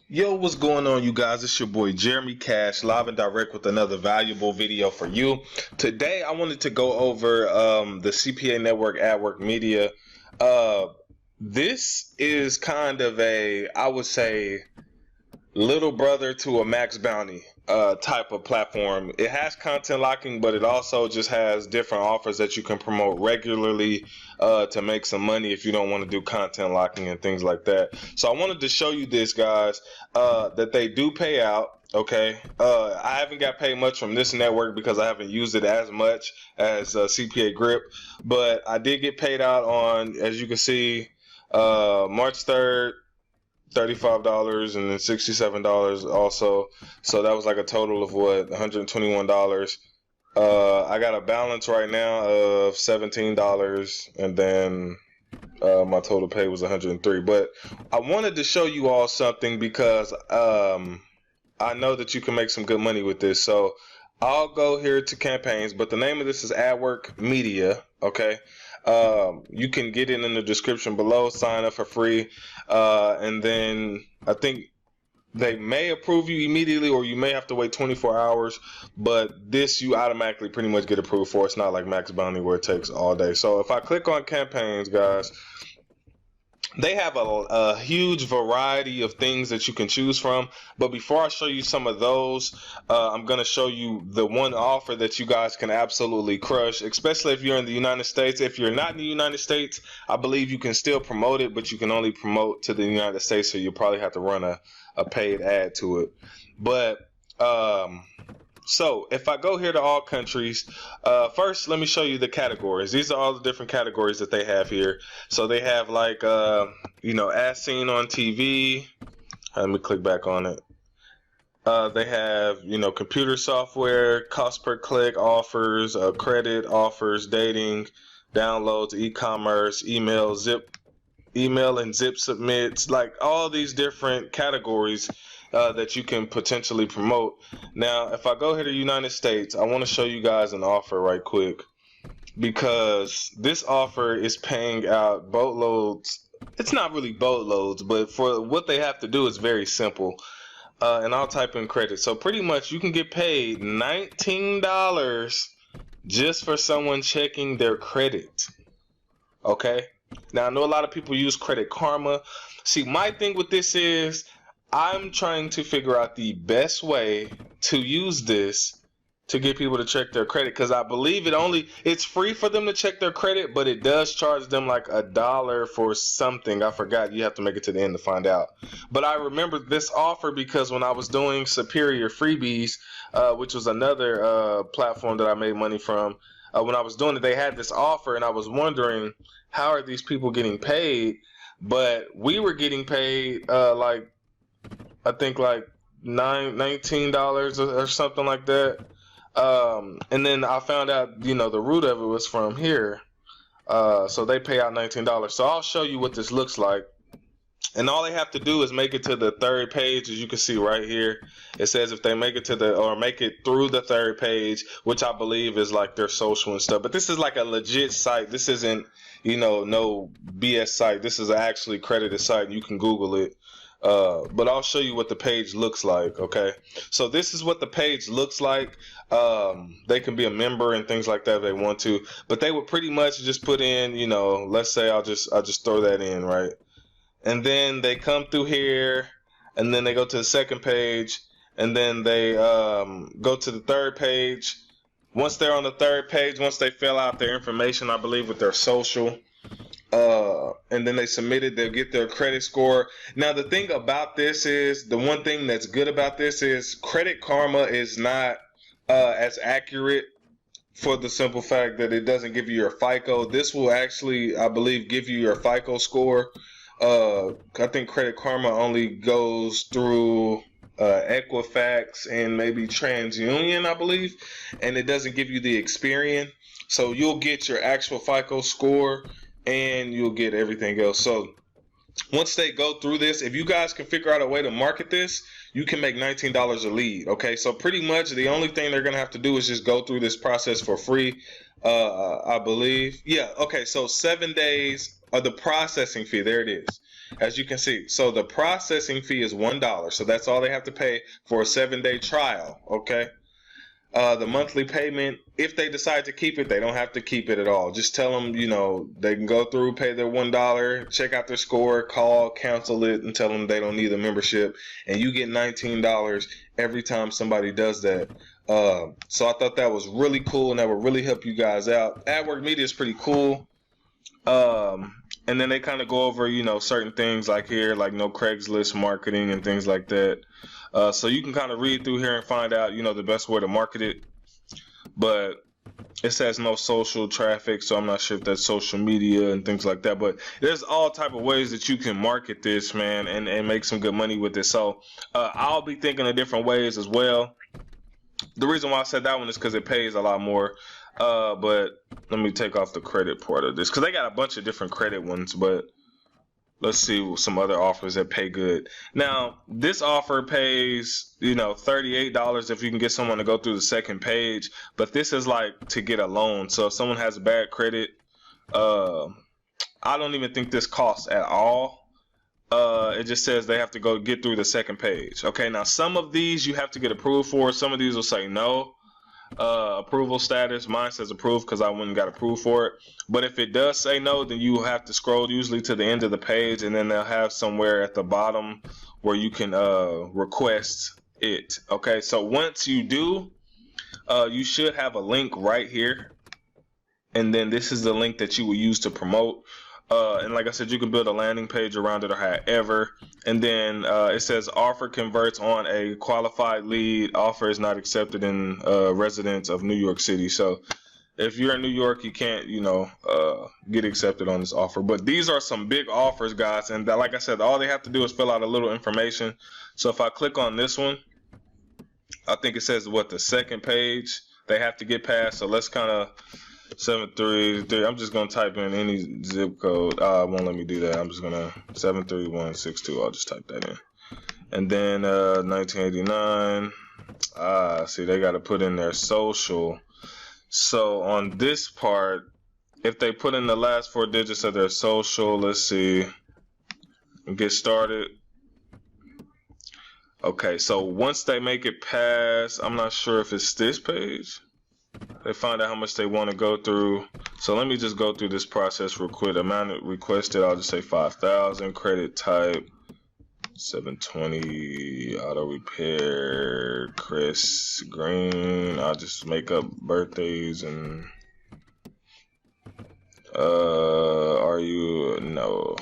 Yo, what's going on, you guys? It's your boy Jeremy Cash, live and direct with another valuable video for you. Today, I wanted to go over the CPA network, AdWorkMedia. This is kind of a, I would say, little brother to a Max Bounty type of platform. It has content locking, but it also just has different offers that you can promote regularly to make some money if you don't want to do content locking and things like that. So I wanted to show you this, guys, that they do pay out. Okay, I haven't got paid much from this network because I haven't used it as much as CPA Grip, but I did get paid out on, as you can see, March 3rd. $35 and then $67 also, so that was like a total of what, $121. I got a balance right now of $17, and then my total pay was $103. But I wanted to show you all something because I know that you can make some good money with this. So I'll go here to campaigns, but the name of this is AdWorkMedia. Okay, you can get it in the description below. Sign up for free, and then I think they may approve you immediately, or you may have to wait 24 hours. But this you automatically pretty much get approved for. It's not like Max Bounty where it takes all day. So if I click on campaigns, guys, they have a huge variety of things that you can choose from. But before I show you some of those, I'm going to show you the one offer that you guys can absolutely crush, especially if you're in the United States. If you're not in the United States, I believe you can still promote it, but you can only promote to the United States, so you'll probably have to run a paid ad to it. But so if I go here to all countries, first let me show you the categories. These are all the different categories that they have here. So they have like as seen on TV. Let me click back on it. They have computer software, cost per click, offers, credit offers, dating, downloads, e-commerce, email and zip submits, like all these different categories that you can potentially promote. Now, if I go here to United States, I want to show you guys an offer right quick, because this offer is paying out boatloads. It's not really boatloads, but for what they have to do is very simple. And I'll type in credit. So pretty much you can get paid $19 just for someone checking their credit. Okay? Now, I know a lot of people use Credit Karma. See, my thing with this is I'm trying to figure out the best way to use this to get people to check their credit, because I believe it's free for them to check their credit, but it does charge them like $1 for something. I forgot. You have to make it to the end to find out. But I remember this offer because when I was doing Superior Freebies, which was another platform that I made money from, when I was doing it, they had this offer, and I was wondering, how are these people getting paid? But we were getting paid I think like $19 or something like that. And then I found out, the root of it was from here. So they pay out $19. So I'll show you what this looks like. And all they have to do is make it to the third page, as you can see right here. It says if they make it make it through the third page, which I believe is like their social and stuff. But this is like a legit site. This isn't, no BS site. This is an actually credited site. You can Google it. But I'll show you what the page looks like. Okay, so this is what the page looks like. They can be a member and things like that if they want to, but they would pretty much just put in, let's say I'll just throw that in, right? And then they come through here, and then they go to the second page, and then they go to the third page. Once they're on the third page, once they fill out their information, I believe with their social, and then they submit it, they'll get their credit score. Now, the thing about this is, the one thing that's good about this is Credit Karma is not as accurate, for the simple fact that it doesn't give you your FICO. This will actually, I believe, give you your FICO score. I think Credit Karma only goes through Equifax and maybe TransUnion, I believe, and it doesn't give you the Experian. So you'll get your actual FICO score, and you'll get everything else. So once they go through this, if you guys can figure out a way to market this, you can make $19 a lead. Okay, so pretty much the only thing they're gonna have to do is just go through this process for free, I believe. Yeah, okay, so 7 days of the processing fee, there it is. as you can see. So the processing fee is $1. So that's all they have to pay for a 7-day trial. Okay. The monthly payment, if they decide to keep it, they don't have to keep it at all. Just tell them, you know, they can go through, pay their $1, check out their score, call, cancel it, and tell them they don't need a membership. And you get $19 every time somebody does that. So I thought that was really cool, and that would really help you guys out. AdWorkMedia is pretty cool. And then they kind of go over, you know, certain things like here, like no Craigslist marketing and things like that. So you can kind of read through here and find out, you know, the best way to market it. But it says no social traffic, so I'm not sure if that's social media and things like that. But there's all type of ways that you can market this, man, and make some good money with it. So I'll be thinking of different ways as well. The reason why I said that one is because it pays a lot more. But let me take off the credit part of this, because they got a bunch of different credit ones. But let's see some other offers that pay good. Now, this offer pays, you know, $38 if you can get someone to go through the second page. But this is like to get a loan. So if someone has bad credit, I don't even think this costs at all. It just says they have to go get through the second page. Okay, now some of these you have to get approved for. Some of these will say no. Approval status, mine says approved because I went and got approved for it. But if it does say no, then you have to scroll usually to the end of the page, and then they'll have somewhere at the bottom where you can request it. Okay, so once you do, you should have a link right here, and then this is the link that you will use to promote. And like I said, you can build a landing page around it or however. And then it says offer converts on a qualified lead. Offer is not accepted in residents of New York City. So if you're in New York, you can't, you know, get accepted on this offer. But these are some big offers, guys. And like I said, all they have to do is fill out a little information. So if I click on this one, I think it says what, the second page they have to get past. So let's kind of 733. I'm just gonna type in any zip code. It won't let me do that. I'm just gonna 73162. I'll just type that in. And then 1989. See, they got to put in their social. So on this part, if they put in the last 4 digits of their social, let's see, get started. Okay, so once they make it past, I'm not sure if it's this page. They find out how much they want to go through. So let me just go through this process real quick. Amount requested, I'll just say 5,000. Credit type 720. Auto repair Chris Green. I'll just make up birthdays and are you no.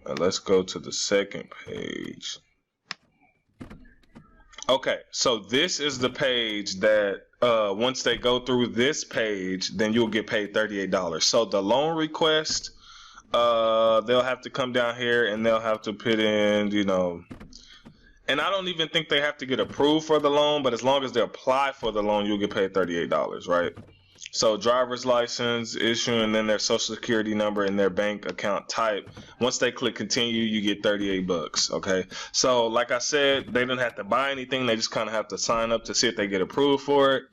And let's go to the second page. Okay, so this is the page that once they go through this page, then you'll get paid $38. So the loan request, they'll have to come down here and they'll have to put in, you know, and I don't even think they have to get approved for the loan, but as long as they apply for the loan, you'll get paid $38, right? So driver's license, issue, and then their social security number and their bank account type. Once they click continue, you get $38, okay? So like I said, they don't have to buy anything. They just kind of have to sign up to see if they get approved for it.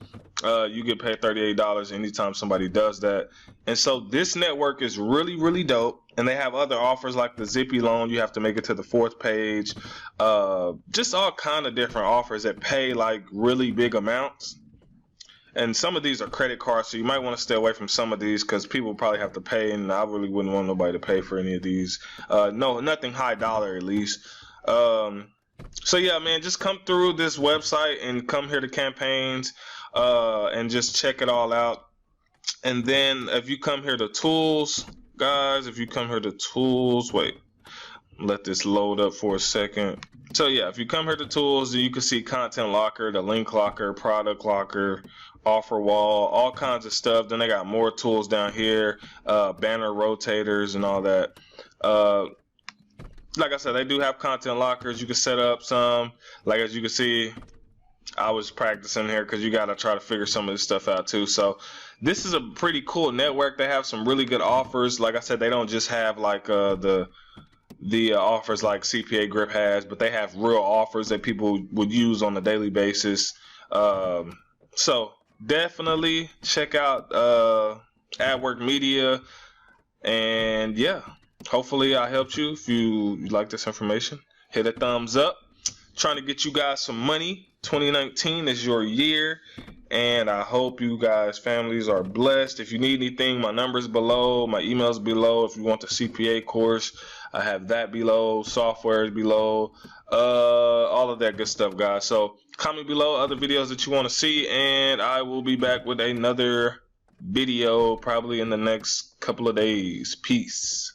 You get paid $38 anytime somebody does that. And so this network is really, really dope. And they have other offers like the Zippy loan. You have to make it to the 4th page. Just all kind of different offers that pay like really big amounts. And some of these are credit cards, so you might want to stay away from some of these because people probably have to pay, and I really wouldn't want nobody to pay for any of these. No, nothing high dollar at least. So yeah, man, just come through this website and come here to campaigns and just check it all out. And then if you come here to tools, guys, if you come here to tools, wait, let this load up for a second. So yeah, if you come here to tools, you can see content locker, the link locker, product locker, offer wall, all kinds of stuff. Then they got more tools down here, banner rotators and all that. Like I said, they do have content lockers. You can set up some. Like as you can see, I was practicing here because you got to try to figure some of this stuff out too. So this is a pretty cool network. They have some really good offers. Like I said, they don't just have like the offers like CPA Grip has, but they have real offers that people would use on a daily basis. So definitely check out AdWorkMedia, and yeah, hopefully I helped you. If you like this information, hit a thumbs up. Trying to get you guys some money. 2019 is your year, and I hope you guys families are blessed. If you need anything, my number's below, my email's below. If you want the CPA course, I have that below, software is below, all of that good stuff, guys. So comment below other videos that you want to see, and I will be back with another video probably in the next couple of days. Peace.